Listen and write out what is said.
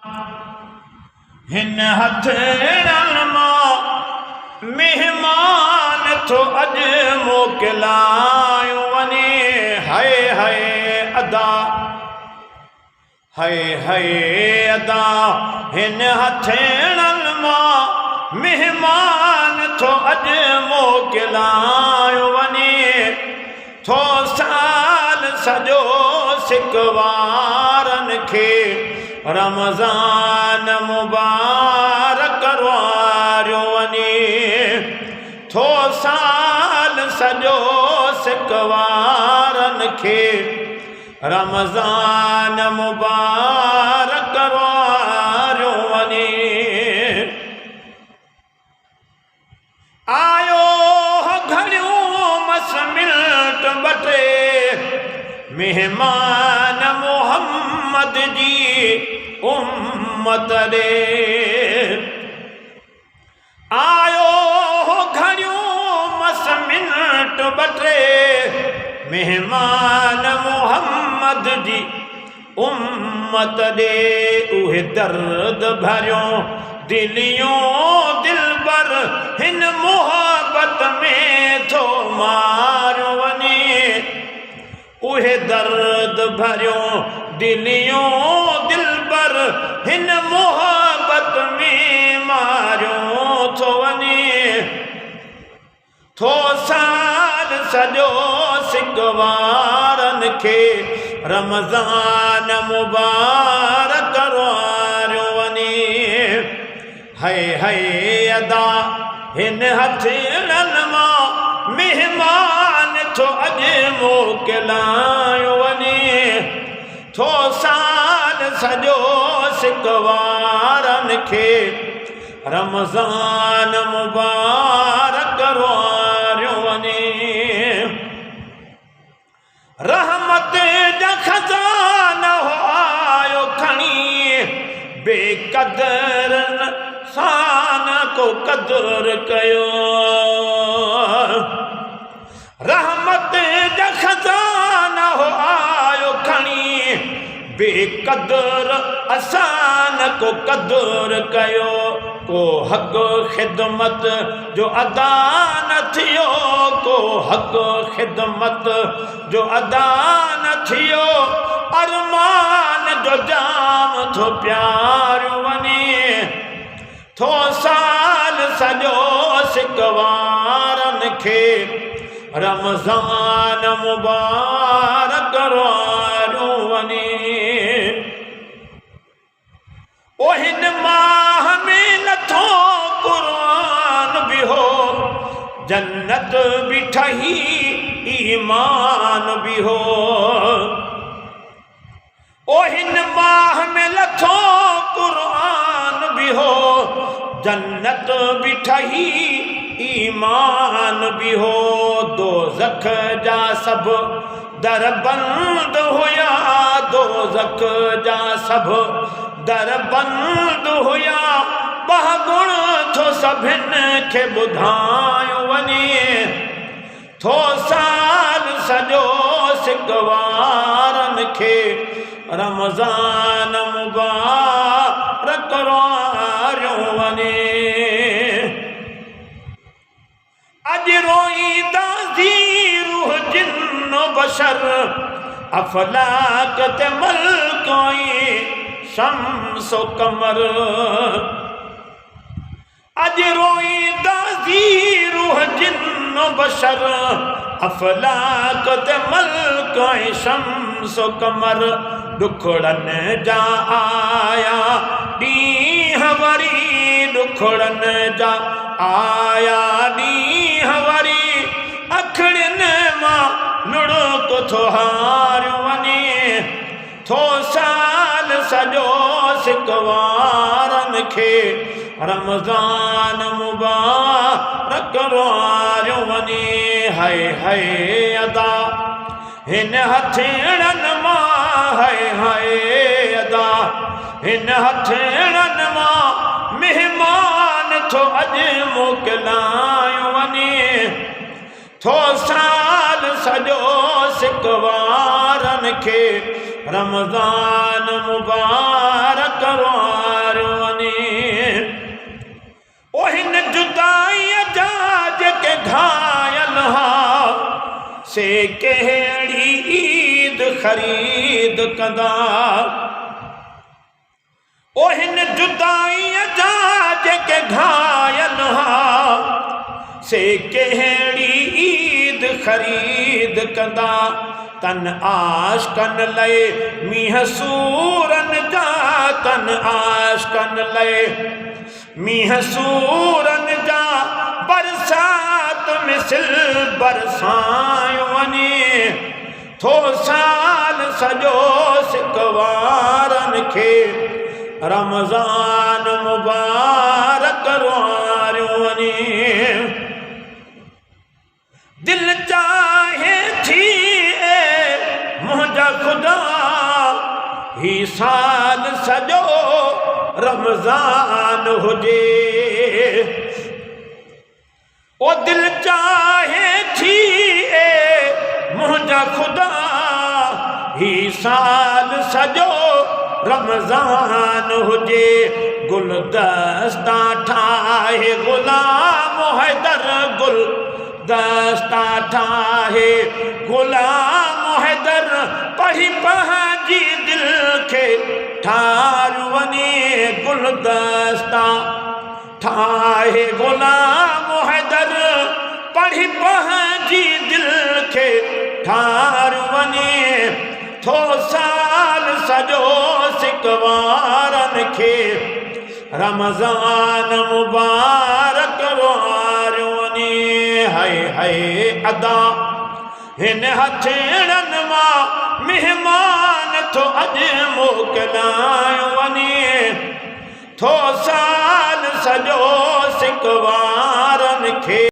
हिन हथड़नि मां मेहमान थो अॼु मोकिलायो वञे। हाय हाय अदा, हाय हाय अदा, हिन हथड़नि मां मेहमान थो अॼु मोकिलायो वञे। थो साल सॼो सिकवारनि खे रमज़ान मुबारक वारियो वञे। थो साल सॼो सिकवारनि खे रमज़ान मुबारक वारियो वञे। आयो घड़ियूं मस मिंट ॿ टे मेहमान मोहम्मद जी उम्मत ॾे। आयो घड़ियूं मस मिंट ॿ टे मेहमान मोहम्मद जी उम्मत ॾे। उहे दर्द भरियो दिलियों दिलबर हिन मोहब्बत में थो मारियो वञे। उहे दर्द भरियो दिलियों दिलबर हिन मोहब्बत में मारियो थो वञे। थो साल सॼो सिकवारनि खे रमज़ान मुबारक वारियो वञे। हाय हाय अदा, हिन हथड़नि मां मेहमान थो अॼु मोकिलायो वञे। थो साल सॼो सिकवारनि खे रमज़ान मुबारक वारियो वञे। रहमत जा खज़ाना आयो खणी बेक़दरनि सां को क़दुर कयो। रहमत जा खज़ाना आयो खणी बेक़दर असान को क़दुर कयो। को हक़ ख़िदमत जो अदा न थियो, को हक़ ख़िदमत जो अदा न थियो। अरमान जो जाम थो प्यारियो वञे। थो साल सॼो सिकवारनि खे रमज़ान मुबारक वारियो वञे। ओ हिन माह में नथो क़ुरान बि हो, जन्नत बि ठही ईमान बि हो। ओ हिन माह में लथो क़ुरान बि हो, जन्नत बि ठही ईमान बि हो। दोज़ख जा सभु दर बंद हुया, दोज़ख जा सभु दर बंद हुया। ॿ गुण थो सभिनि खे ॿुधायो वञे। थो साल सॼो सिकवारनि खे रमज़ान मुबारक वारियो वञे। अॼु रोईंदासीं रूह जिन्न बशर, अफलाक ते मलकोई शम्सो कमर। अॼु रोईंदासीं रूह जिन्न बशर, अफलाक ते मलकोई शम्सो कमर। दुखड़नि जा आया ॾींहं वरी, दुखड़नि जा आया ॾींहं वरी। अखियुनि मां लुढ़क थो हारियो वञे। थो साल सॼो सिकवारनि खे रमज़ान मुबारक वारियो वञे। हाय हाय अदा, हिन हथड़नि मां हाय हाय अदा, हिन हथड़नि मां मेहमान थो अॼु मोकिलायो वञे। थो साल सॼो सिकवारनि खे रमज़ान मुबारक से कहिड़ी ईद ख़रीद कंदा ओ हिन जुदाईअ जा जेके घायल हा से कहिड़ी ईद ख़रीद कंदा तन आशिकन लए मींहं सूरन जा तन आशिकन लए मींहं सूरन जा बरसात मिसल बरसायो वञे थो साल सॼो सिकवारन खे रमज़ान मुबारक वारियो वञे दिल चाहे थी मुंहिंजा ख़ुदा ही साल सॼो रमज़ान हुजे ओ दिल चाहे थी मुंहिंजा ख़ुदा ही साल सॼो रमज़ान हुजे गुलदस्ता ठाहे ग़ुलाम हैदर गुलदस्ता ठाहे ग़ुलाम हैदर पढ़ी पंहिंजी दिल खे ठार वञे गुलदस्ता ठाहे ग़ुलाम हैदर पढ़ी पंहिंजी दिल खे ठार वञे थो साल सॼो सिकवारन खे रमज़ान मुबारक वारियो वञे हाय हाय अदा हिन हथेड़नि मां महिमान थो अॼु मोकिलायो वञे थो साल सॼो सिकवारन खे